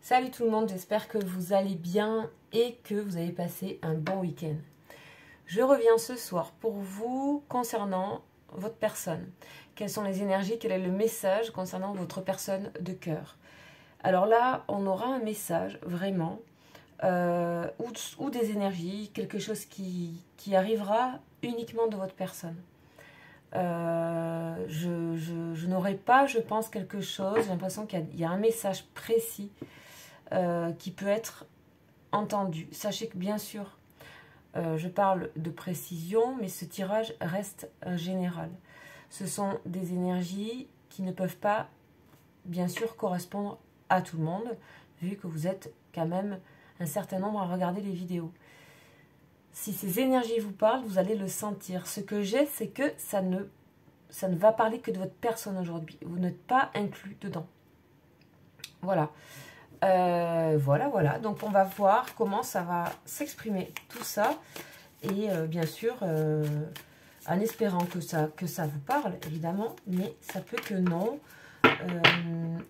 Salut tout le monde, j'espère que vous allez bien et que vous avez passé un bon week-end. Je reviens ce soir pour vous concernant votre personne. Quelles sont les énergies, quel est le message concernant votre personne de cœur. Alors là, on aura un message vraiment, ou des énergies, quelque chose qui arrivera uniquement de votre personne. Je n'aurai pas, je pense, quelque chose, j'ai l'impression qu'il y a un message précis qui peut être entendu. Sachez que bien sûr, je parle de précision, mais ce tirage reste général. Ce sont des énergies qui ne peuvent pas, bien sûr, correspondre à tout le monde, vu que vous êtes quand même un certain nombre à regarder les vidéos. Si ces énergies vous parlent, vous allez le sentir. Ce que j'ai, c'est que ça ne va parler que de votre personne aujourd'hui. Vous n'êtes pas inclus dedans. Voilà. Voilà. Donc, on va voir comment ça va s'exprimer, tout ça. Et bien sûr, en espérant que ça vous parle, évidemment. Mais ça peut que non.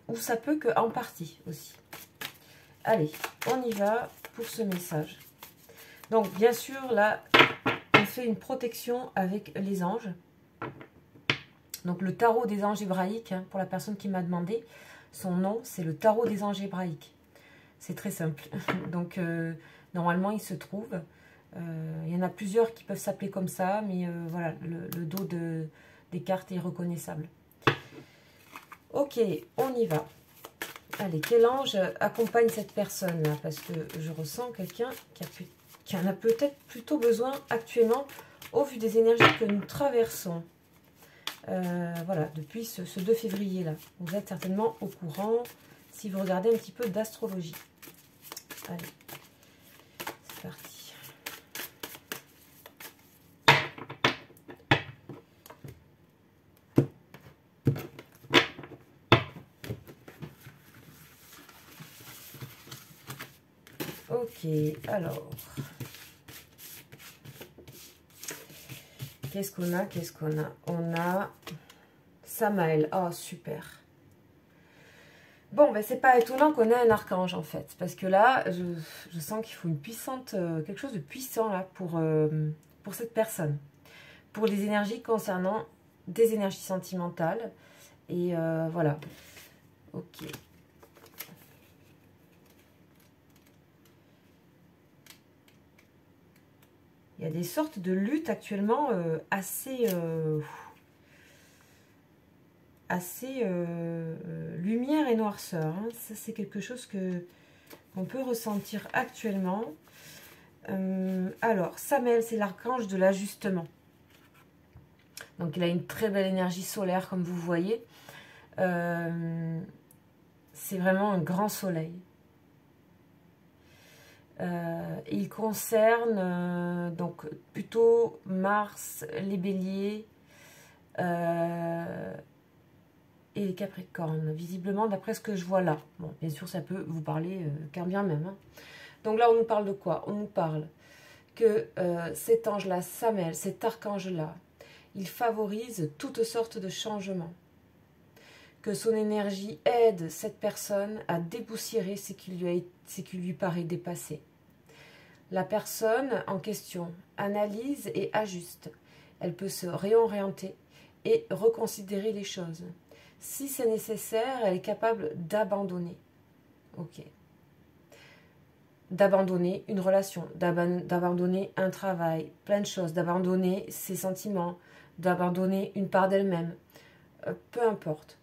Ou ça peut que en partie aussi. Allez, on y va pour ce message. Donc, bien sûr, là, on fait une protection avec les anges. Donc, le tarot des anges hébraïques, hein, pour la personne qui m'a demandé, son nom, c'est le tarot des anges hébraïques. C'est très simple. Donc, normalement, il se trouve. Il y en a plusieurs qui peuvent s'appeler comme ça, mais voilà, le dos des cartes est reconnaissable. Ok, on y va. Allez, quel ange accompagne cette personne-là? Parce que je ressens quelqu'un qui en a peut-être plutôt besoin actuellement, au vu des énergies que nous traversons. Voilà, depuis ce 2 février-là. Vous êtes certainement au courant si vous regardez un petit peu d'astrologie. Allez, c'est parti. Ok, alors... Qu'est-ce qu'on a? On a Samaël. Oh, super. Bon, ben c'est pas étonnant qu'on ait un archange, en fait. Parce que là, je sens qu'il faut une puissante... quelque chose de puissant, là, pour cette personne. Pour les énergies concernant des énergies sentimentales. Et voilà. Ok. Il y a des sortes de luttes actuellement assez lumière et noirceur. Hein. Ça, c'est quelque chose qu'on peut ressentir actuellement. Alors, Samaël, c'est l'archange de l'ajustement. Donc, il a une très belle énergie solaire, comme vous voyez. C'est vraiment un grand soleil. Il concerne donc plutôt Mars, les béliers et les capricornes, visiblement d'après ce que je vois là. Bon, bien sûr, ça peut vous parler qu'un bien même. Hein. Donc là, on nous parle de quoi? On nous parle que cet ange-là, Samaël, cet archange-là, il favorise toutes sortes de changements. Que son énergie aide cette personne à dépoussiérer ce qui lui paraît dépassé. La personne en question analyse et ajuste. Elle peut se réorienter et reconsidérer les choses. Si c'est nécessaire, elle est capable d'abandonner. Ok. D'abandonner une relation, d'abandonner un travail, plein de choses, d'abandonner ses sentiments, d'abandonner une part d'elle-même. Peu importe.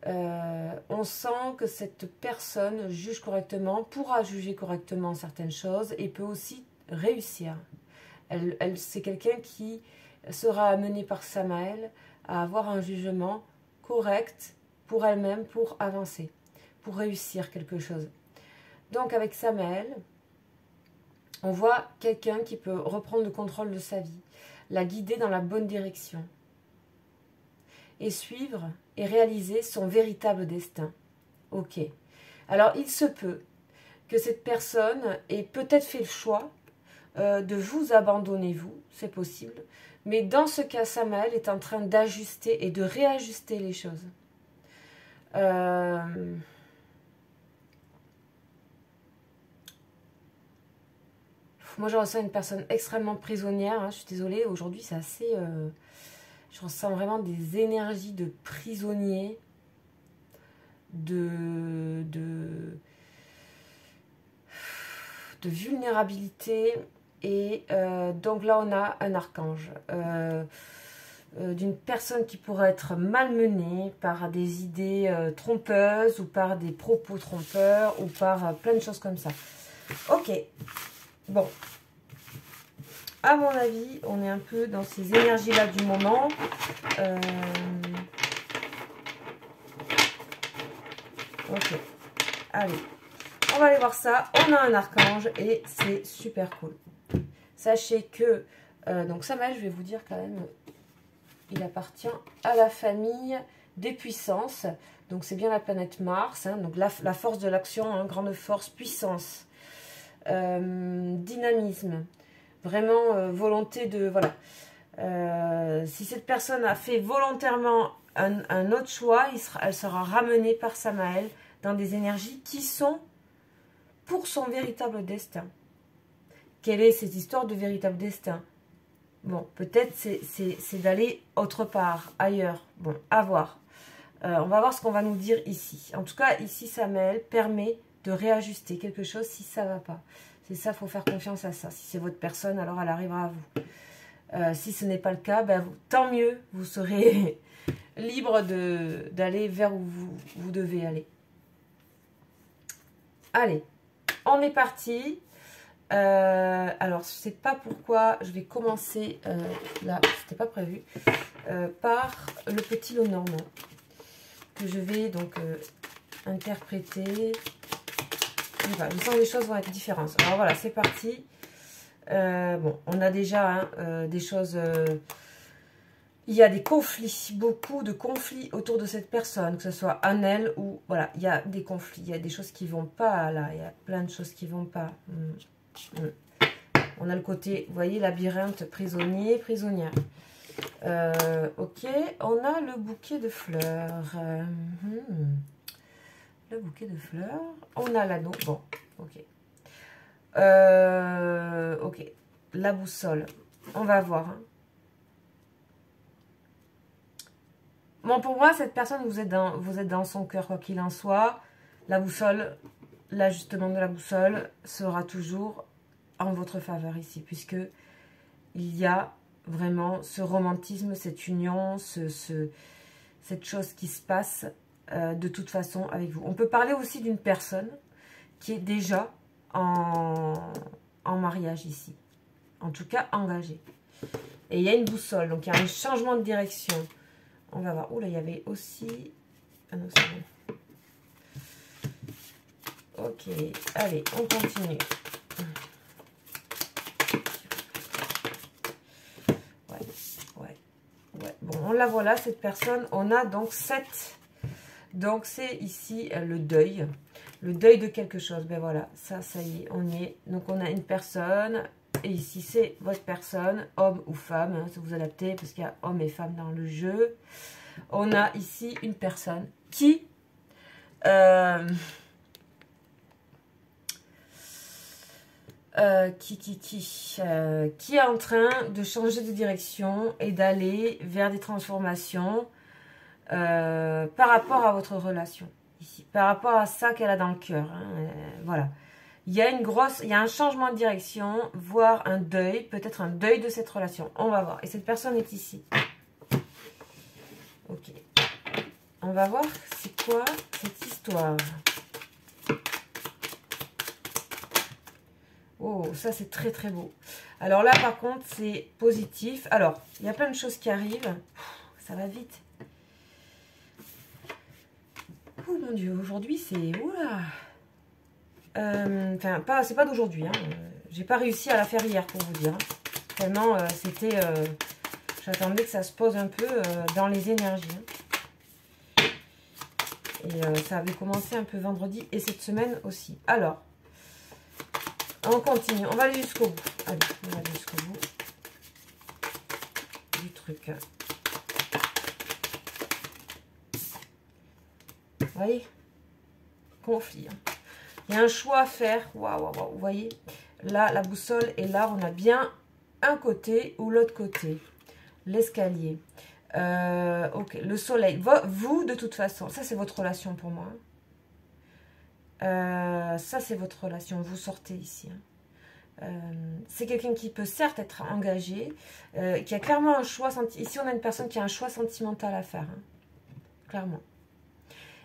On sent que cette personne juge correctement, pourra juger correctement certaines choses et peut aussi réussir. C'est quelqu'un qui sera amené par Samaël à avoir un jugement correct pour elle-même, pour avancer, pour réussir quelque chose. Donc avec Samaël, on voit quelqu'un qui peut reprendre le contrôle de sa vie, la guider dans la bonne direction et suivre et réaliser son véritable destin. Ok. Alors, il se peut que cette personne ait peut-être fait le choix de vous abandonner, vous, c'est possible. Mais dans ce cas, Samaël est en train d'ajuster et de réajuster les choses. Moi, je ressens une personne extrêmement prisonnière. Hein, je suis désolée, aujourd'hui, c'est assez... je ressens vraiment des énergies de prisonnier, de vulnérabilité. Et donc là, on a un archange. D'une personne qui pourrait être malmenée par des idées trompeuses ou par des propos trompeurs ou par plein de choses comme ça. Ok, bon. À mon avis, on est un peu dans ces énergies-là du moment. Ok, allez. On va aller voir ça. On a un archange et c'est super cool. Sachez que, donc Samael, je vais vous dire quand même, il appartient à la famille des puissances. Donc c'est bien la planète Mars. Hein, donc la force de l'action, hein, grande force, puissance, dynamisme. Vraiment volonté de... Voilà. Si cette personne a fait volontairement un autre choix, elle sera ramenée par Samael dans des énergies qui sont pour son véritable destin. Quelle est cette histoire de véritable destin? Bon, peut-être c'est d'aller autre part, ailleurs. Bon, à voir. On va voir ce qu'on va nous dire ici. En tout cas, ici, Samael permet de réajuster quelque chose si ça ne va pas. C'est ça, il faut faire confiance à ça. Si c'est votre personne, alors elle arrivera à vous. Si ce n'est pas le cas, ben, tant mieux, vous serez libre d'aller vers où vous devez aller. Allez, on est parti. Alors, je ne sais pas pourquoi je vais commencer, là, c'était pas prévu, par le petit Lenormand, que je vais donc interpréter. Voilà, je sens que les choses vont être différentes. Alors voilà, c'est parti. Bon, on a déjà hein, des choses... il y a des conflits, beaucoup de conflits autour de cette personne, que ce soit en elle ou... Voilà, il y a des conflits, il y a des choses qui ne vont pas, là. Il y a plein de choses qui ne vont pas. On a le côté, vous voyez, labyrinthe, prisonnier, prisonnière. Ok, on a le bouquet de fleurs. Le bouquet de fleurs. On a l'anneau. Bon, ok. Ok. La boussole. On va voir. Hein. Bon, pour moi, cette personne, vous êtes dans son cœur, quoi qu'il en soit. La boussole, l'ajustement de la boussole sera toujours en votre faveur ici, puisque il y a vraiment ce romantisme, cette union, cette chose qui se passe de toute façon avec vous. On peut parler aussi d'une personne qui est déjà en mariage ici. En tout cas, engagée. Et il y a une boussole, donc il y a un changement de direction. On va voir. Oh là, il y avait aussi... Ah non, c'est bon. Ok, allez, on continue. Ouais. Bon, on la voit là, cette personne. On a donc 7. Donc, c'est ici le deuil. Le deuil de quelque chose. Ben voilà, ça y est, on y est. Donc, on a une personne. Et ici, c'est votre personne, homme ou femme. Hein, ça vous adaptez parce qu'il y a homme et femme dans le jeu. On a ici une personne qui... qui est en train de changer de direction et d'aller vers des transformations par rapport à votre relation ici, par rapport à ça qu'elle a dans le cœur. Hein, voilà, il y a un changement de direction, voire un deuil, peut-être un deuil de cette relation. On va voir. Et cette personne est ici. Ok. On va voir c'est quoi cette histoire. Oh, ça c'est très très beau. Alors là par contre c'est positif. Alors, il y a plein de choses qui arrivent. Ça va vite. Oh mon Dieu, aujourd'hui c'est... Oula. Enfin, c'est pas d'aujourd'hui. Hein. J'ai pas réussi à la faire hier pour vous dire. Tellement c'était... J'attendais que ça se pose un peu dans les énergies. Hein. Et ça avait commencé un peu vendredi et cette semaine aussi. Alors... On continue, on va aller jusqu'au bout. Allez, on va aller jusqu'au bout du truc. Vous voyez? Conflit. Hein. Il y a un choix à faire. Waouh, waouh, waouh. Vous voyez? Là, la boussole est là. On a bien un côté ou l'autre côté. L'escalier. Ok, le soleil. Vous, de toute façon, ça c'est votre relation pour moi. Ça c'est votre relation. Vous sortez ici. C'est quelqu'un qui peut certes être engagé, qui a clairement un choix. Ici, on a une personne qui a un choix sentimental à faire. Hein, clairement.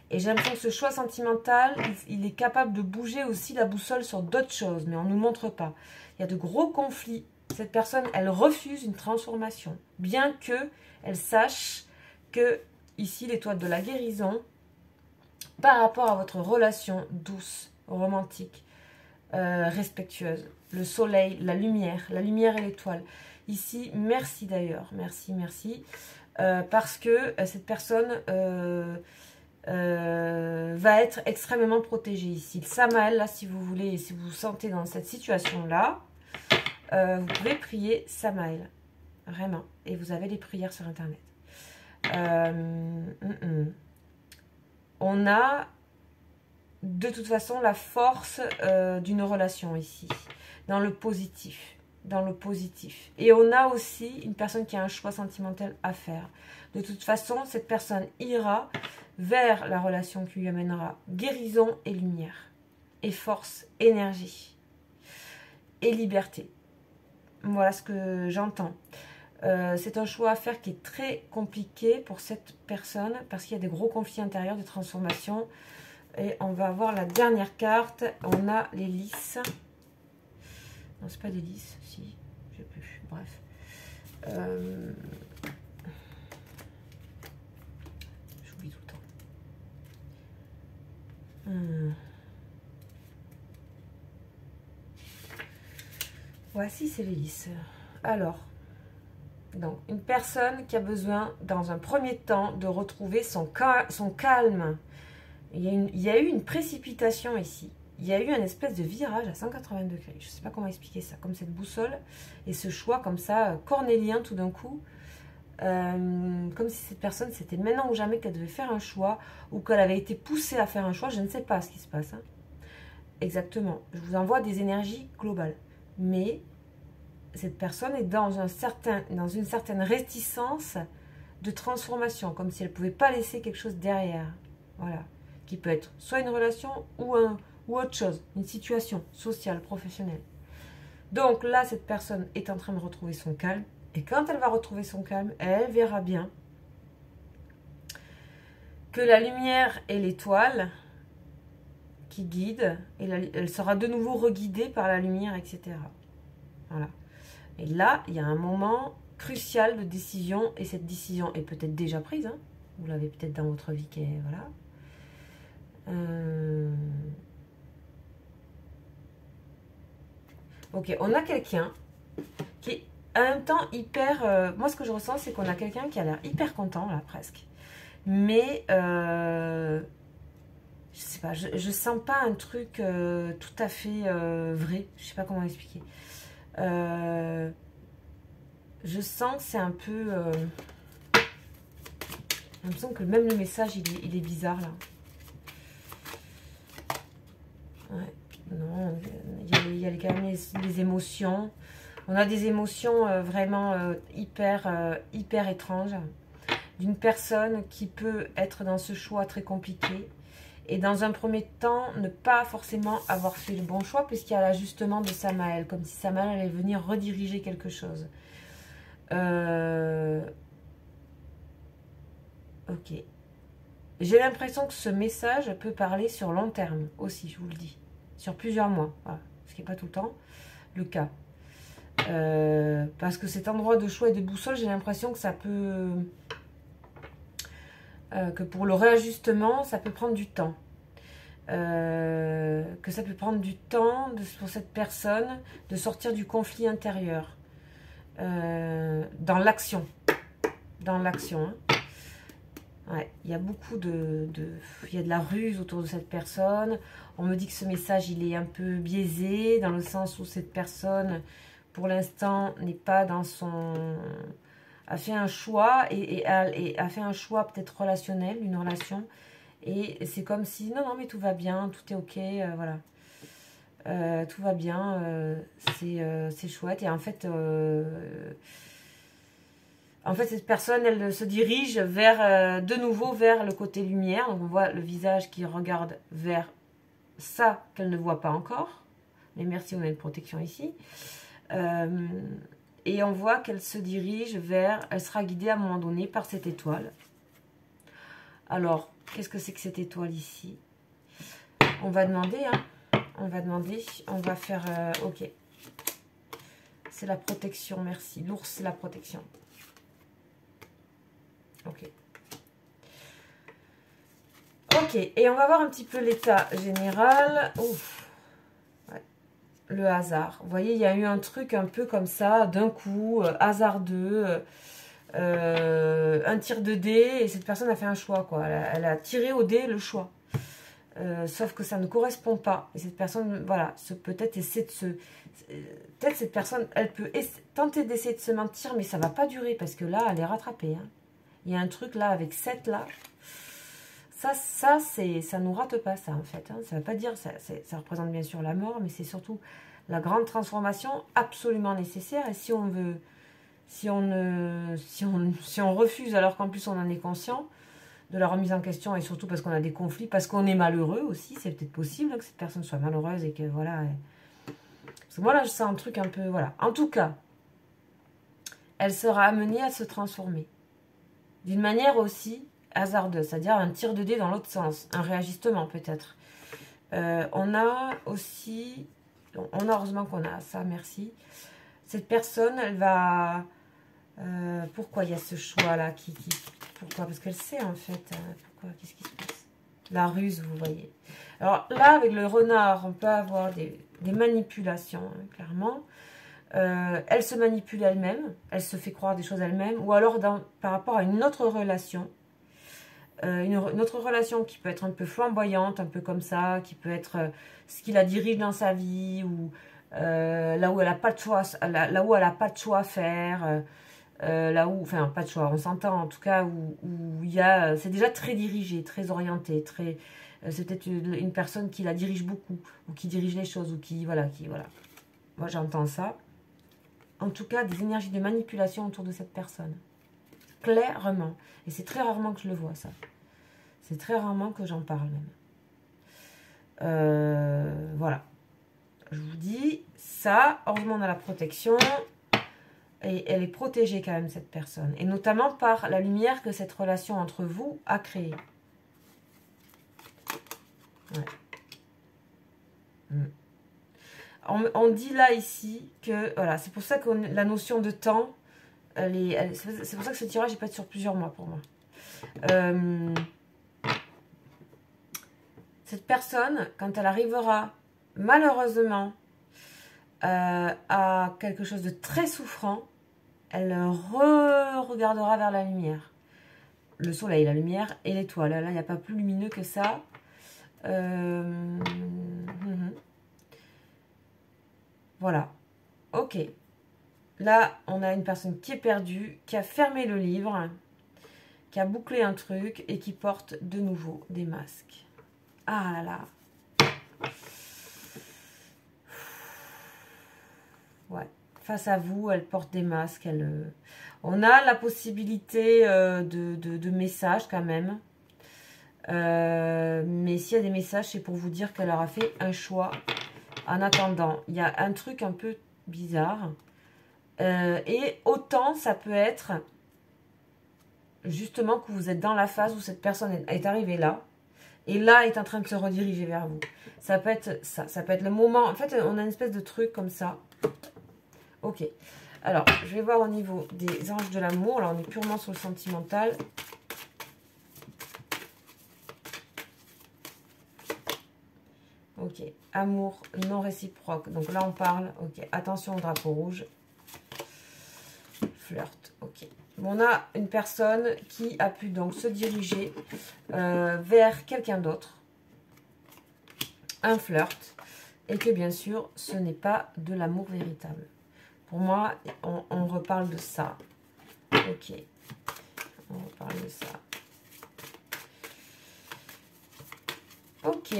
Et j'ai l'impression que ce choix sentimental, il est capable de bouger aussi la boussole sur d'autres choses, mais on ne nous montre pas. Il y a de gros conflits. Cette personne, elle refuse une transformation, bien que elle sache que, ici, l'étoile de la guérison, par rapport à votre relation douce, romantique, respectueuse, le soleil, la lumière et l'étoile. Ici, merci d'ailleurs, merci, parce que cette personne va être extrêmement protégée ici. Le Samael, là, si vous voulez, si vous vous sentez dans cette situation-là, vous pouvez prier Samael, vraiment, et vous avez les prières sur Internet. On a de toute façon la force d'une relation ici, dans le positif. Et on a aussi une personne qui a un choix sentimental à faire. De toute façon, cette personne ira vers la relation qui lui amènera guérison et lumière, et force, énergie, et liberté. Voilà ce que j'entends. C'est un choix à faire qui est très compliqué pour cette personne, parce qu'il y a des gros conflits intérieurs de transformation. Et on va avoir la dernière carte. On a les lys. Non, c'est pas des lys, si. Je sais plus. Bref. J'oublie tout le temps. Voici, c'est les lys. Alors, donc, une personne qui a besoin, dans un premier temps, de retrouver son calme. Il y a eu une précipitation ici. Il y a eu un espèce de virage à 180 degrés. Je ne sais pas comment expliquer ça. Comme cette boussole et ce choix comme ça, cornélien tout d'un coup. Comme si cette personne, c'était maintenant ou jamais qu'elle devait faire un choix. Ou qu'elle avait été poussée à faire un choix. Je ne sais pas ce qui se passe. Hein. Exactement. Je vous envoie des énergies globales. Mais cette personne est dans une certaine réticence de transformation. Comme si elle ne pouvait pas laisser quelque chose derrière. Voilà. Qui peut être soit une relation ou autre chose, une situation sociale, professionnelle. Donc là, cette personne est en train de retrouver son calme. Et quand elle va retrouver son calme, elle verra bien que la lumière et l'étoile qui guident, et elle sera de nouveau reguidée par la lumière, etc. Voilà. Et là, il y a un moment crucial de décision, et cette décision est peut-être déjà prise. Hein. Vous l'avez peut-être dans votre vie, qui est, voilà. Ok, on a quelqu'un qui est en même temps hyper... moi, ce que je ressens, c'est qu'on a quelqu'un qui a l'air hyper content, là, presque. Mais, je sais pas, je sens pas un truc tout à fait vrai. Je sais pas comment expliquer. Je sens que c'est un peu... j'ai l'impression que même le message, il est bizarre, là. Ouais, non, il y a quand même les émotions. On a des émotions vraiment hyper étranges. D'une personne qui peut être dans ce choix très compliqué. Et dans un premier temps, ne pas forcément avoir fait le bon choix, puisqu'il y a l'ajustement de Samael. Comme si Samael allait venir rediriger quelque chose. Ok. J'ai l'impression que ce message peut parler sur long terme aussi, je vous le dis. Sur plusieurs mois. Voilà. Ce qui n'est pas tout le temps le cas. Parce que cet endroit de choix et de boussole, j'ai l'impression que ça peut... que pour le réajustement, ça peut prendre du temps. Que ça peut prendre du temps pour cette personne de sortir du conflit intérieur. Dans l'action. Dans l'action, hein. Ouais, il y a beaucoup il y a de la ruse autour de cette personne. On me dit que ce message, il est un peu biaisé, dans le sens où cette personne, pour l'instant, n'est pas dans son... a fait un choix, et a fait un choix peut-être relationnel, une relation. Et c'est comme si, non, mais tout va bien, tout est ok, voilà. Tout va bien, c'est chouette. Et en fait, cette personne, elle se dirige vers, de nouveau vers le côté lumière. Donc, on voit le visage qui regarde vers ça qu'elle ne voit pas encore. Mais merci, on a une protection ici. Et on voit qu'elle se dirige vers... Elle sera guidée à un moment donné par cette étoile. Alors, qu'est-ce que c'est que cette étoile ici? On va demander, hein. On va faire... ok. C'est la protection, merci. L'ours, c'est la protection. Ok. Ok, et on va voir un petit peu l'état général. Ouf. Ouais. Le hasard. Vous voyez, il y a eu un truc un peu comme ça, d'un coup, hasardeux, un tir de dés, et cette personne a fait un choix, quoi. Elle a tiré au dé le choix. Sauf que ça ne correspond pas. Et cette personne, voilà, peut-être essaie de se... Peut-être cette personne, elle peut tenter d'essayer de se mentir, mais ça ne va pas durer, parce que là, elle est rattrapée. Hein. Il y a un truc là, avec 7 là. Ça nous rate pas, ça, en fait. Hein. Ça ne veut pas dire... Ça représente bien sûr la mort, mais c'est surtout la grande transformation absolument nécessaire. Et si on veut... Si on refuse, alors qu'en plus on en est conscient, de la remise en question, et surtout parce qu'on a des conflits, parce qu'on est malheureux aussi, c'est peut-être possible hein, que cette personne soit malheureuse et que voilà. Parce que moi là je sens un truc un peu, voilà. En tout cas, elle sera amenée à se transformer. D'une manière aussi hasardeuse, c'est-à-dire un tir de dés dans l'autre sens, un réajustement peut-être. On a aussi, on a heureusement qu'on a ça, merci. Cette personne, elle va... pourquoi il y a ce choix-là pourquoi? Parce qu'elle sait en fait. Pourquoi? Qu'est-ce qui se passe? La ruse, vous voyez. Alors là, avec le renard, on peut avoir des manipulations, hein, clairement. Elle se manipule elle-même. Elle se fait croire des choses elle-même. Ou alors par rapport à une autre relation. Une autre relation qui peut être un peu flamboyante, un peu comme ça, qui peut être ce qui la dirige dans sa vie, ou là où elle n'a pas de choix, là où elle n'a pas de choix à faire. Là où, enfin pas de choix, on s'entend en tout cas où il y a, c'est déjà très dirigé, très orienté, très, c'est peut-être une personne qui la dirige beaucoup, ou qui dirige les choses, ou voilà. Moi j'entends ça. En tout cas, des énergies de manipulation autour de cette personne. Clairement. Et c'est très rarement que je le vois, ça. C'est très rarement que j'en parle même. Voilà. Je vous dis, ça, heureusement on a la protection. Et elle est protégée quand même, cette personne. Et notamment par la lumière que cette relation entre vous a créée. Ouais. On dit là, ici, que... Voilà, c'est pour ça que la notion de temps, c'est pour ça que ce tirage peut être sur plusieurs mois pour moi. Cette personne, quand elle arrivera, malheureusement, à quelque chose de très souffrant, elle regardera vers la lumière. Le soleil, la lumière et l'étoile. Là, il n'y a pas plus lumineux que ça. Voilà. Ok. Là, on a une personne qui est perdue, qui a fermé le livre, qui a bouclé un truc et qui porte de nouveau des masques. Ah là là. Ouais. Face à vous, elle porte des masques. On a la possibilité de messages quand même. Mais s'il y a des messages, c'est pour vous dire qu'elle aura fait un choix en attendant. Il y a un truc un peu bizarre. Et autant ça peut être justement que vous êtes dans la phase où cette personne est arrivée là. Et là, est en train de se rediriger vers vous. Ça peut être ça. Ça peut être le moment. En fait, on a une espèce de truc comme ça. Ok. Alors, je vais voir au niveau des anges de l'amour. Là, on est purement sur le sentimental. Ok. Amour non réciproque. Donc là, on parle. Ok. Attention au drapeau rouge. Flirt. Ok. Bon, on a une personne qui a pu donc se diriger vers quelqu'un d'autre. Un flirt. Et que bien sûr, ce n'est pas de l'amour véritable. Pour moi, on reparle de ça. Ok. On reparle de ça. Ok.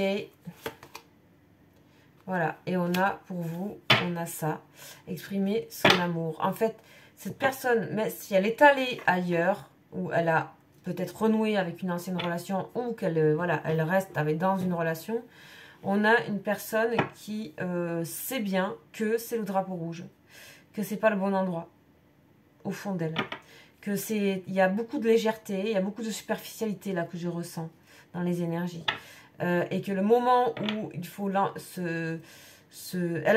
Voilà, et on a pour vous, on a ça, exprimer son amour. En fait, cette personne, mais si elle est allée ailleurs, ou elle a peut-être renoué avec une ancienne relation, ou qu'elle voilà, elle reste dans une relation, on a une personne qui sait bien que c'est le drapeau rouge, que c'est pas le bon endroit, au fond d'elle. Que il y a beaucoup de légèreté, il y a beaucoup de superficialité là que je ressens dans les énergies. Et que le moment où il faut elle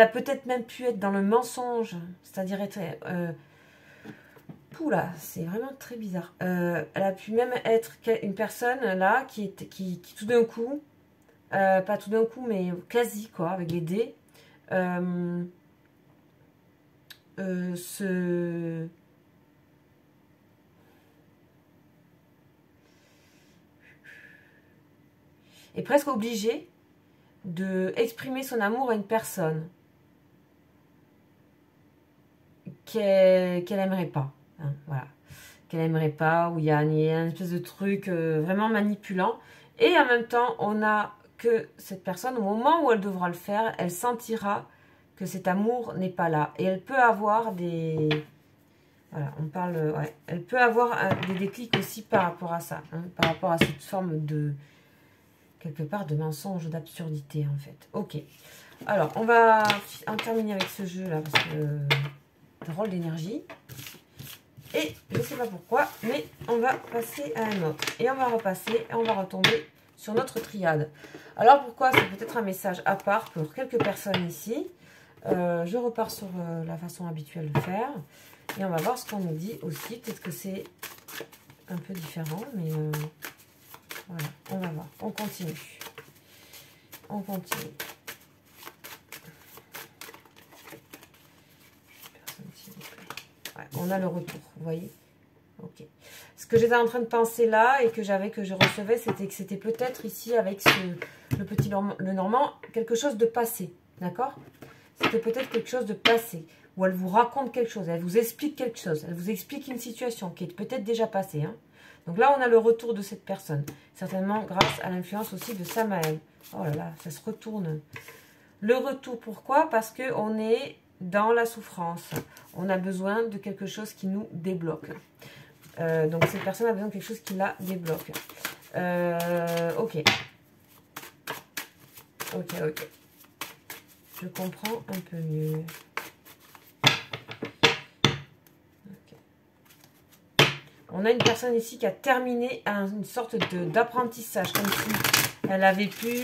a peut-être même pu être dans le mensonge, c'est-à-dire être... Oula, c'est vraiment très bizarre. Elle a pu même être une personne là qui tout d'un coup, pas tout d'un coup, mais quasi quoi, avec les dés, est presque obligée de exprimer son amour à une personne qu'elle aimerait pas. Hein, voilà. Qu'elle aimerait pas, où il y a une espèce de truc vraiment manipulant. Et en même temps, on a que cette personne, au moment où elle devra le faire, elle sentira que cet amour n'est pas là. Et elle peut avoir des... Voilà, on parle... Ouais, elle peut avoir des déclics aussi par rapport à ça. Hein, par rapport à cette forme de... quelque part de mensonge, d'absurdité en fait. Ok. Alors, on va en terminer avec ce jeu là, parce que drôle d'énergie. Et je ne sais pas pourquoi, mais on va passer à un autre. Et on va repasser, et on va retomber sur notre triade. Alors pourquoi? C'est peut-être un message à part pour quelques personnes ici. Je repars sur la façon habituelle de faire. Et on va voir ce qu'on nous dit aussi. Peut-être que c'est un peu différent, mais voilà, on va voir. On continue. On continue. Ouais, on a le retour, vous voyez. Ok. Ce que j'étais en train de penser là et que je recevais, c'était que c'était peut-être ici avec le normand, quelque chose de passé. D'accord? C'était peut-être quelque chose de passé. Où elle vous raconte quelque chose, elle vous explique quelque chose, elle vous explique une situation qui est peut-être déjà passée. Hein. Donc là, on a le retour de cette personne. Certainement grâce à l'influence aussi de Samael. Oh là là, ça se retourne. Le retour, pourquoi? Parce qu'on est dans la souffrance. On a besoin de quelque chose qui nous débloque. Donc cette personne a besoin de quelque chose qui la débloque. Ok. Ok. Je comprends un peu mieux. Okay. On a une personne ici qui a terminé une sorte d'apprentissage, comme si elle avait pu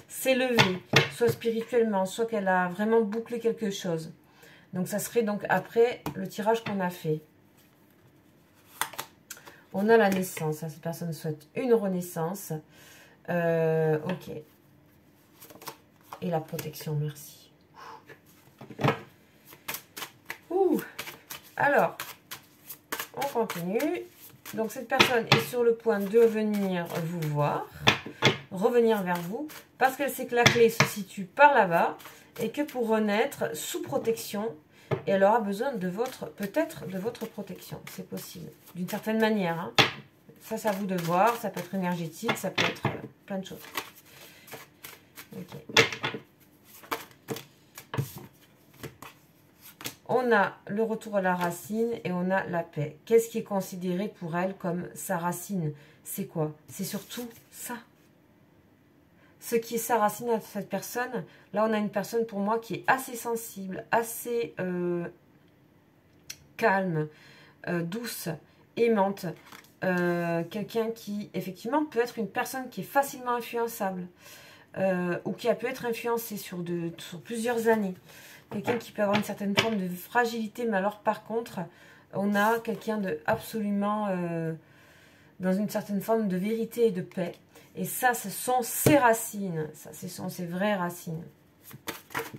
s'élever, soit spirituellement, soit qu'elle a vraiment bouclé quelque chose. Donc ça serait donc après le tirage qu'on a fait. On a la naissance. Cette personne souhaite une renaissance. Ok. Et la protection, merci. Ouh. Alors, on continue. Donc cette personne est sur le point de venir vous voir, revenir vers vous, parce qu'elle sait que la clé se situe par là-bas et que pour renaître sous protection, et elle aura besoin de peut-être de votre protection. C'est possible, d'une certaine manière. Hein. Ça, c'est à vous de voir. Ça peut être énergétique, ça peut être plein de choses. Ok. On a le retour à la racine et on a la paix. Qu'est-ce qui est considéré pour elle comme sa racine? C'est quoi? C'est surtout ça. Ce qui est sa racine à cette personne, là on a une personne pour moi qui est assez sensible, assez calme, douce, aimante. Quelqu'un qui effectivement peut être une personne qui est facilement influençable ou qui a pu être influencée sur plusieurs années. Quelqu'un qui peut avoir une certaine forme de fragilité, mais alors par contre, on a quelqu'un de absolument dans une certaine forme de vérité et de paix. Et ça, ce sont ses racines. Ça, ce sont ses vraies racines.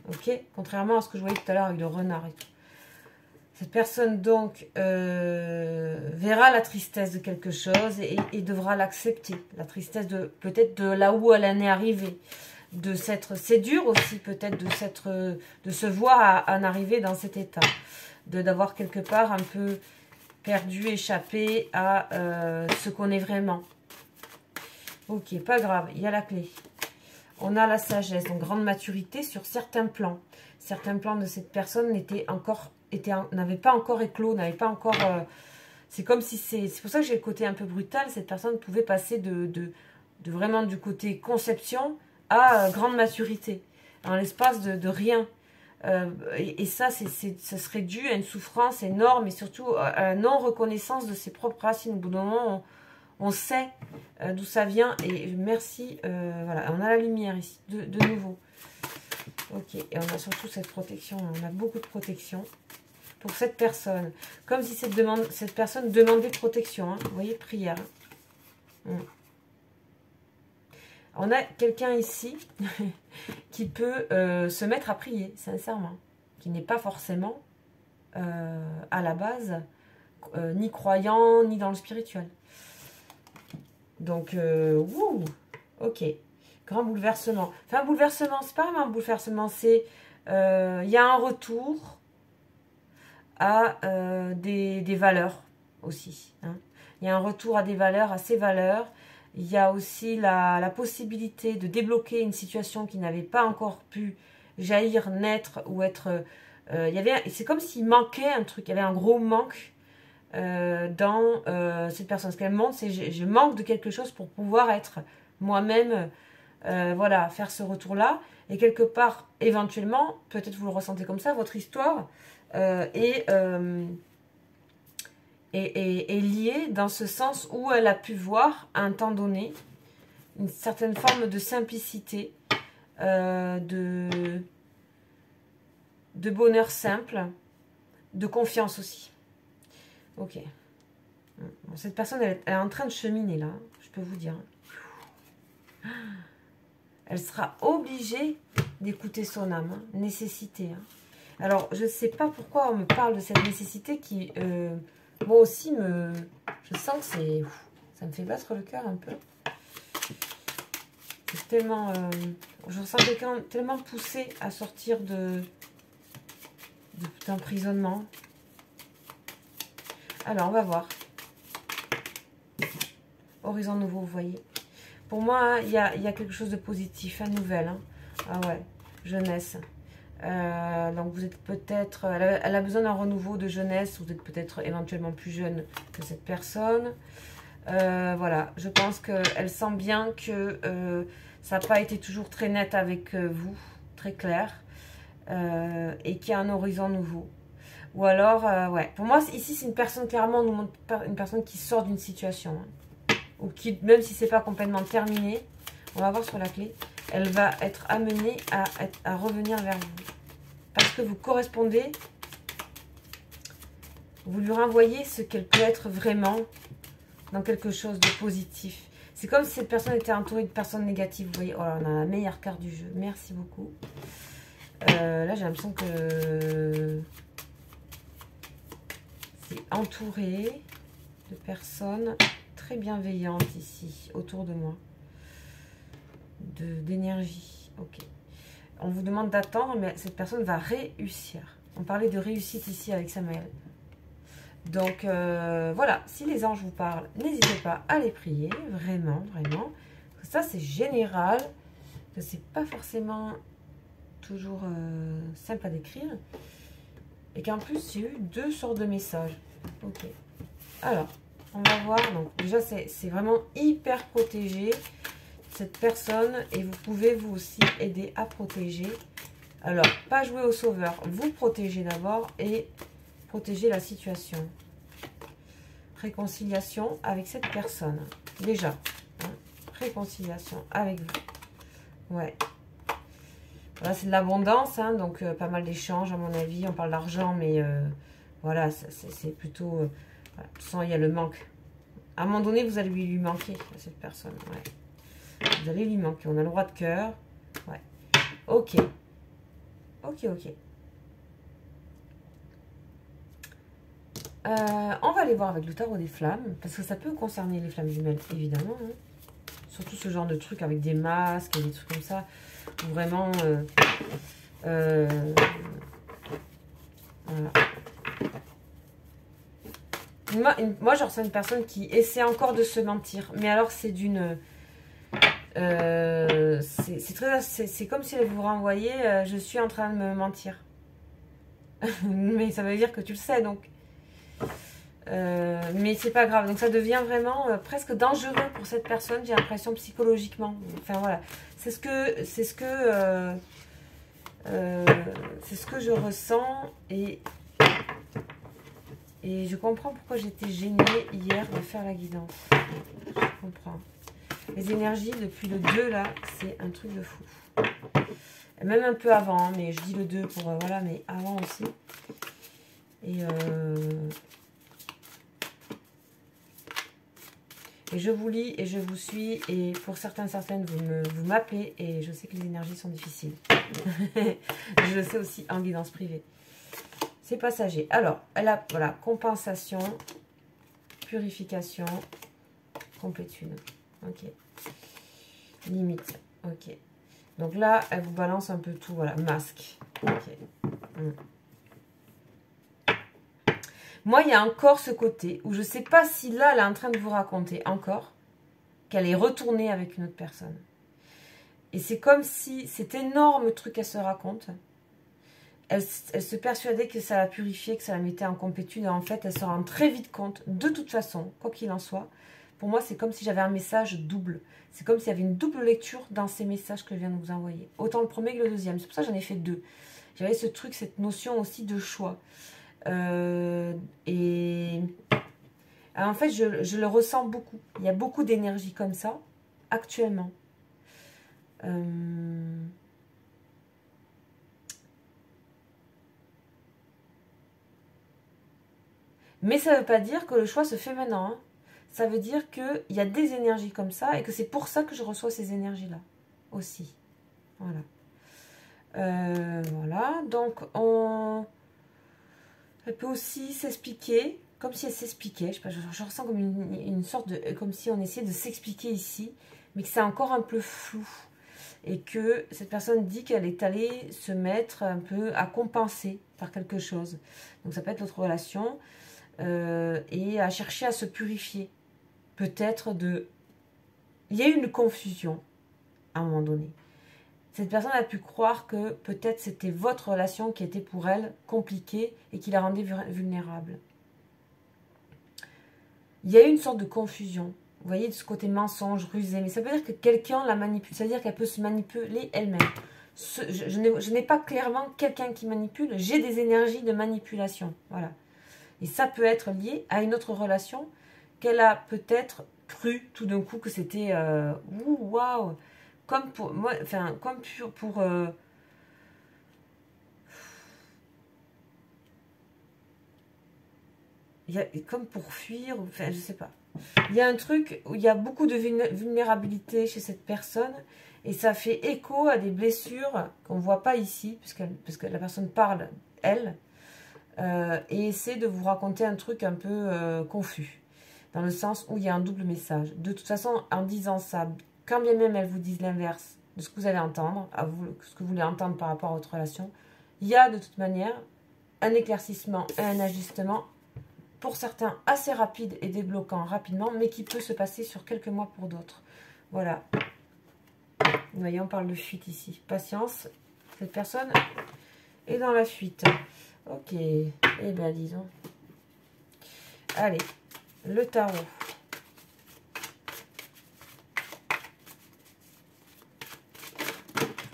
Ok? Contrairement à ce que je voyais tout à l'heure avec le renard et tout. Cette personne, donc, verra la tristesse de quelque chose et devra l'accepter. La tristesse peut-être de là où elle en est arrivée. C'est dur aussi peut-être de se voir en arriver dans cet état, d'avoir quelque part un peu perdu, échappé à ce qu'on est vraiment. Ok, pas grave, il y a la clé. On a la sagesse, donc grande maturité sur certains plans. Certains plans de cette personne n'avaient pas encore éclos, n'avaient pas encore... c'est comme si c'est pour ça que j'ai le côté un peu brutal. Cette personne pouvait passer de vraiment du côté conception à grande maturité, en l'espace de rien. Et ça, ça serait dû à une souffrance énorme et surtout à la non-reconnaissance de ses propres racines. Au bout d'un moment, on sait d'où ça vient. Et merci, voilà, on a la lumière ici, de nouveau. Ok, et on a surtout cette protection, on a beaucoup de protection pour cette personne. Comme si cette personne demandait protection, hein. Vous voyez, prière. On a quelqu'un ici qui peut se mettre à prier, sincèrement. Qui n'est pas forcément, à la base, ni croyant, ni dans le spirituel. Donc, wouh, ok. Grand bouleversement. Enfin, un bouleversement, c'est pas vraiment un bouleversement, c'est... Il y a un retour à des valeurs aussi. Hein. Il y a un retour à des valeurs, à ces valeurs. Il y a aussi la possibilité de débloquer une situation qui n'avait pas encore pu jaillir, naître ou être... c'est comme s'il manquait un truc, il y avait un gros manque dans cette personne. Ce qu'elle montre, c'est je manque de quelque chose pour pouvoir être moi-même, voilà, faire ce retour-là. Et quelque part, éventuellement, peut-être vous le ressentez comme ça, votre histoire est liée dans ce sens où elle a pu voir, à un temps donné, une certaine forme de simplicité, de bonheur simple, de confiance aussi. Ok. Bon, cette personne, elle est en train de cheminer là, je peux vous dire. Elle sera obligée d'écouter son âme, hein, nécessité. Hein. Alors, je ne sais pas pourquoi on me parle de cette nécessité qui, moi aussi, je sens que c'est... Ça me fait battre le cœur un peu. C'est tellement... je ressens quelqu'un tellement poussé à sortir d'emprisonnement. Alors, on va voir. Horizon nouveau, vous voyez. Pour moi, il y a quelque chose de positif, une nouvelle. Hein. Ah ouais, jeunesse. Donc, vous êtes peut-être... Elle a besoin d'un renouveau de jeunesse. Vous êtes peut-être éventuellement plus jeune que cette personne. Voilà, je pense qu'elle sent bien que ça n'a pas été toujours très net avec vous, très clair. Et qu'il y a un horizon nouveau. Ou alors, ouais, pour moi, ici, c'est une personne, clairement, on nous montre une personne qui sort d'une situation. Hein. Ou qui, même si c'est pas complètement terminé, on va voir sur la clé, elle va être amenée à revenir vers vous. Parce que vous correspondez, vous lui renvoyez ce qu'elle peut être vraiment dans quelque chose de positif. C'est comme si cette personne était entourée de personnes négatives. Vous voyez, oh là, on a la meilleure carte du jeu. Merci beaucoup. Là, j'ai l'impression que c'est entouré de personnes très bienveillantes ici, autour de moi. D'énergie. Ok. On vous demande d'attendre, mais cette personne va réussir. On parlait de réussite ici avec Samaël. Donc, voilà. Si les anges vous parlent, n'hésitez pas à les prier. Vraiment, vraiment. Ça, c'est général. Que c'est pas forcément toujours simple à décrire. Et qu'en plus, j'ai eu 2 sortes de messages. Ok. Alors, on va voir. Donc, déjà, c'est vraiment hyper protégé, cette personne. Et vous pouvez, vous aussi, aider à protéger. Alors, pas jouer au sauveur. Vous protégez d'abord et protéger la situation. Réconciliation avec cette personne. Déjà. Hein, réconciliation avec vous. Ouais. Voilà, c'est de l'abondance, hein, donc pas mal d'échanges à mon avis. On parle d'argent, mais voilà, c'est plutôt... voilà. De toute façon, il y a le manque. À un moment donné, vous allez lui manquer à cette personne. Ouais. Vous allez lui manquer. On a le roi de cœur. Ouais. Ok. Ok, ok. On va aller voir avec le tarot des flammes, parce que ça peut concerner les flammes jumelles, évidemment. Hein. Surtout ce genre de trucs avec des masques et des trucs comme ça. Vraiment, voilà. Moi, je ressens une personne qui essaie encore de se mentir. Mais alors, c'est d'une... C'est comme si elle vous renvoyait je suis en train de me mentir. Mais ça veut dire que tu le sais, donc. Mais c'est pas grave. Donc ça devient vraiment presque dangereux pour cette personne, j'ai l'impression, psychologiquement. Enfin voilà. C'est ce que je ressens et je comprends pourquoi j'étais gênée hier de faire la guidance. Je comprends. Les énergies depuis le 2 là, c'est un truc de fou. Même un peu avant, hein, mais je dis le 2 pour voilà, mais avant aussi. Et je vous lis et je vous suis. Et pour certaines, vous m'appelez. Et je sais que les énergies sont difficiles. Je le sais aussi en guidance privée. C'est passager. Alors, elle a, voilà, compensation, purification, complétude. Ok. Limite. Ok. Donc là, elle vous balance un peu tout. Voilà, masque. Ok. Moi, il y a encore ce côté où je ne sais pas si là, elle est en train de vous raconter encore qu'elle est retournée avec une autre personne. Et c'est comme si cet énorme truc qu'elle se raconte, elle se persuadait que ça la purifiait, que ça la mettait en complétude. Et en fait, elle se rend très vite compte, de toute façon, quoi qu'il en soit. Pour moi, c'est comme si j'avais un message double. C'est comme s'il y avait une double lecture dans ces messages que je viens de vous envoyer. Autant le premier que le deuxième. C'est pour ça que j'en ai fait 2. J'avais ce truc, cette notion aussi de choix. Et en fait, je le ressens beaucoup. Il y a beaucoup d'énergie comme ça, actuellement. Mais ça ne veut pas dire que le choix se fait maintenant. Hein. Ça veut dire qu'il y a des énergies comme ça et que c'est pour ça que je reçois ces énergies-là aussi. Voilà. Voilà. Donc, elle peut aussi s'expliquer, comme si elle s'expliquait. Je sais pas, je ressens comme une sorte de... Comme si on essayait de s'expliquer ici, mais que c'est encore un peu flou. Et que cette personne dit qu'elle est allée se mettre un peu à compenser par quelque chose. Donc ça peut être notre relation. Et à chercher à se purifier. Peut-être de... Il y a eu une confusion à un moment donné. Cette personne a pu croire que peut-être c'était votre relation qui était pour elle compliquée et qui la rendait vulnérable. Il y a eu une sorte de confusion. Vous voyez, de ce côté mensonge, rusé. Mais ça veut dire que quelqu'un la manipule. Ça veut dire qu'elle peut se manipuler elle-même. Je n'ai pas clairement quelqu'un qui manipule. J'ai des énergies de manipulation. Voilà. Et ça peut être lié à une autre relation qu'elle a peut-être cru tout d'un coup que c'était waouh, comme pour moi, enfin comme pour comme pour fuir, enfin je sais pas. Il y a un truc où il y a beaucoup de vulnérabilité chez cette personne et ça fait écho à des blessures qu'on ne voit pas ici parce que la personne parle elle. Et essaie de vous raconter un truc un peu confus, dans le sens où il y a un double message. De toute façon, en disant ça, quand bien même elle vous dise l'inverse de ce que vous allez entendre, ce que vous voulez entendre par rapport à votre relation, il y a de toute manière un éclaircissement et un ajustement, pour certains assez rapide et débloquant rapidement, mais qui peut se passer sur quelques mois pour d'autres. Voilà. Vous voyez, on parle de fuite ici. Patience, cette personne est dans la fuite. Ok, eh bien disons. Allez, le tarot.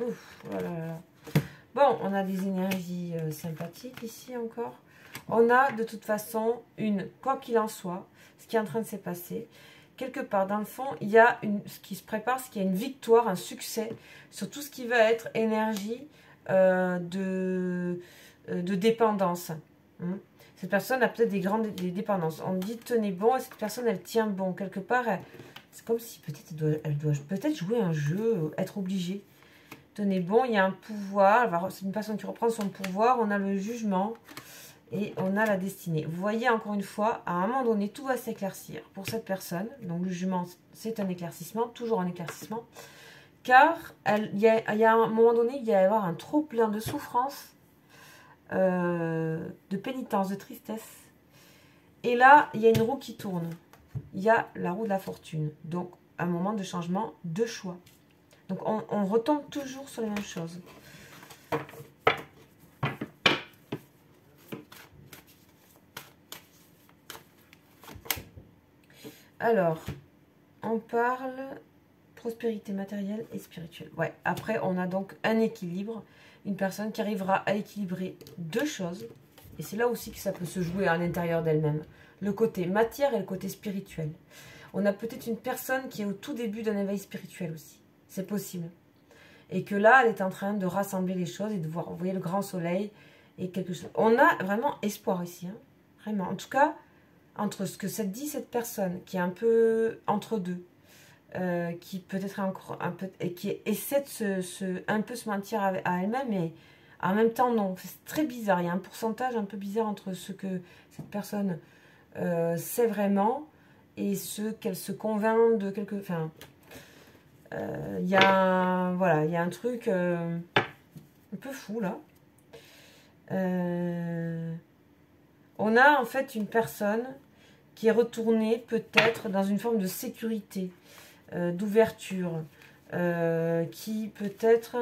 Ouf, voilà. Bon, on a des énergies sympathiques ici encore. On a de toute façon quoi qu'il en soit, ce qui est en train de se passer. Quelque part dans le fond, il y a ce qui se prépare, c'est qu'il y a une victoire, un succès sur tout ce qui va être énergie de dépendance. Cette personne a peut-être des dépendances. On dit tenez bon, et cette personne elle tient bon. Quelque part, c'est comme si peut-être elle doit peut-être jouer un jeu, être obligée. Tenez bon, il y a un pouvoir. C'est une personne qui reprend son pouvoir. On a le jugement et on a la destinée. Vous voyez encore une fois, à un moment donné, tout va s'éclaircir pour cette personne. Donc le jugement, c'est un éclaircissement, toujours un éclaircissement. Car il y a un moment donné, il va y avoir un trop plein de souffrance, de pénitence, de tristesse. Et là, il y a une roue qui tourne. Il y a la roue de la fortune. Donc, un moment de changement de choix. Donc, on retombe toujours sur les mêmes choses. Alors, on parle prospérité matérielle et spirituelle. Ouais, après, on a donc un équilibre. Une personne qui arrivera à équilibrer deux choses. Et c'est là aussi que ça peut se jouer à l'intérieur d'elle-même. Le côté matière et le côté spirituel. On a peut-être une personne qui est au tout début d'un éveil spirituel aussi. C'est possible. Et que là, elle est en train de rassembler les choses et de voir, vous voyez, le grand soleil et quelque chose. On a vraiment espoir ici. Hein. Vraiment. En tout cas, entre ce que ça dit cette personne qui est un peu entre deux, qui peut-être encore un peu et qui essaie de un peu se mentir à elle-même, mais en même temps non, c'est très bizarre. Il y a un pourcentage un peu bizarre entre ce que cette personne sait vraiment et ce qu'elle se convainc de quelque. Enfin, il y a voilà, il y a un truc un peu fou là. On a en fait une personne qui est retournée peut-être dans une forme de sécurité. D'ouverture, qui peut-être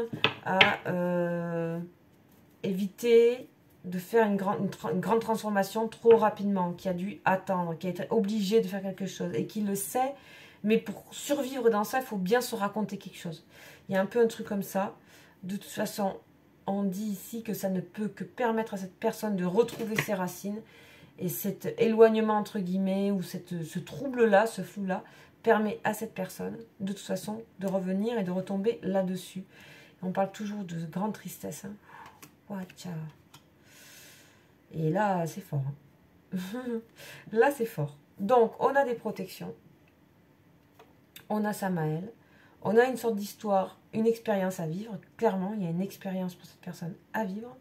a évité de faire une grande transformation trop rapidement, qui a dû attendre, qui a été obligé de faire quelque chose et qui le sait, mais pour survivre dans ça, il faut bien se raconter quelque chose. Il y a un peu un truc comme ça. De toute façon, on dit ici que ça ne peut que permettre à cette personne de retrouver ses racines et cet éloignement entre guillemets ou ce trouble-là, ce flou-là, permet à cette personne, de toute façon, de revenir et de retomber là-dessus. On parle toujours de grande tristesse. Hein. Watcha. Et là, c'est fort. Hein. Là, c'est fort. Donc, on a des protections. On a Samaël. On a une sorte d'histoire, une expérience à vivre. Clairement, il y a une expérience pour cette personne à vivre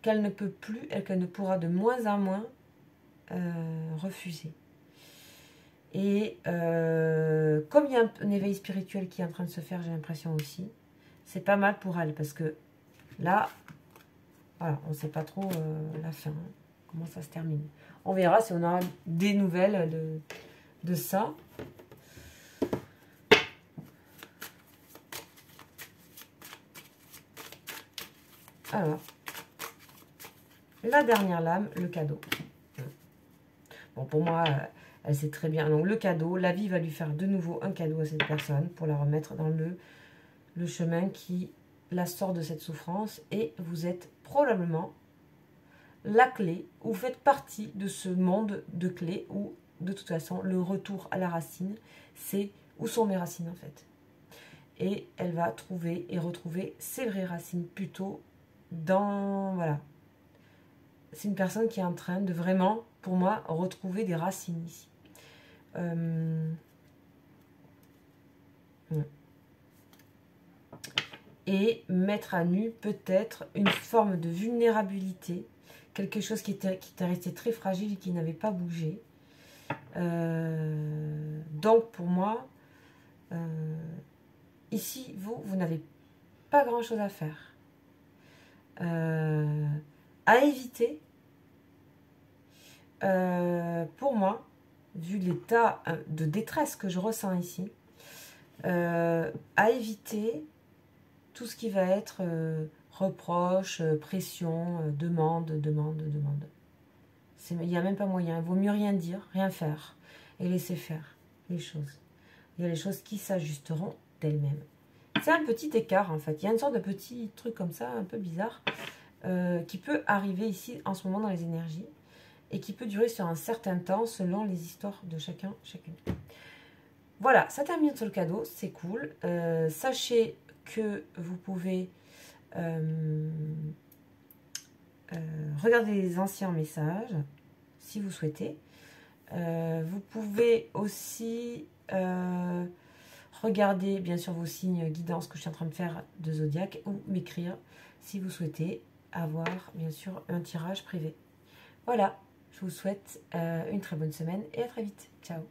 qu'elle ne peut plus, qu'elle ne pourra de moins en moins refuser. Et comme il y a un éveil spirituel qui est en train de se faire, j'ai l'impression aussi, c'est pas mal pour elle, parce que là, voilà, on ne sait pas trop la fin, hein, comment ça se termine. On verra si on aura des nouvelles de ça. Alors, la dernière lame, le cadeau. Bon, pour moi, elle sait très bien. Donc, le cadeau, la vie va lui faire de nouveau un cadeau à cette personne pour la remettre dans le chemin qui la sort de cette souffrance. Et vous êtes probablement la clé, ou vous faites partie de ce monde de clés où, de toute façon, le retour à la racine, c'est où sont mes racines en fait. Et elle va trouver et retrouver ses vraies racines plutôt dans... Voilà. C'est une personne qui est en train de vraiment, pour moi, retrouver des racines ici. Et mettre à nu peut-être une forme de vulnérabilité, quelque chose qui était resté très fragile et qui n'avait pas bougé. Donc pour moi, ici, vous n'avez pas grand-chose à faire. À éviter, pour moi, vu l'état de détresse que je ressens ici, à éviter tout ce qui va être reproche, pression, demande. Il n'y a même pas moyen. Il vaut mieux rien dire, rien faire et laisser faire les choses. Il y a les choses qui s'ajusteront d'elles-mêmes. C'est un petit écart en fait. Il y a une sorte de petit truc comme ça, un peu bizarre, qui peut arriver ici en ce moment dans les énergies et qui peut durer sur un certain temps selon les histoires de chacune. Voilà, ça termine sur le cadeau, c'est cool. Sachez que vous pouvez regarder les anciens messages si vous souhaitez. Vous pouvez aussi regarder bien sûr vos signes guidance que je suis en train de faire de Zodiac ou m'écrire si vous souhaitez avoir bien sûr un tirage privé. Voilà, je vous souhaite une très bonne semaine et à très vite. Ciao.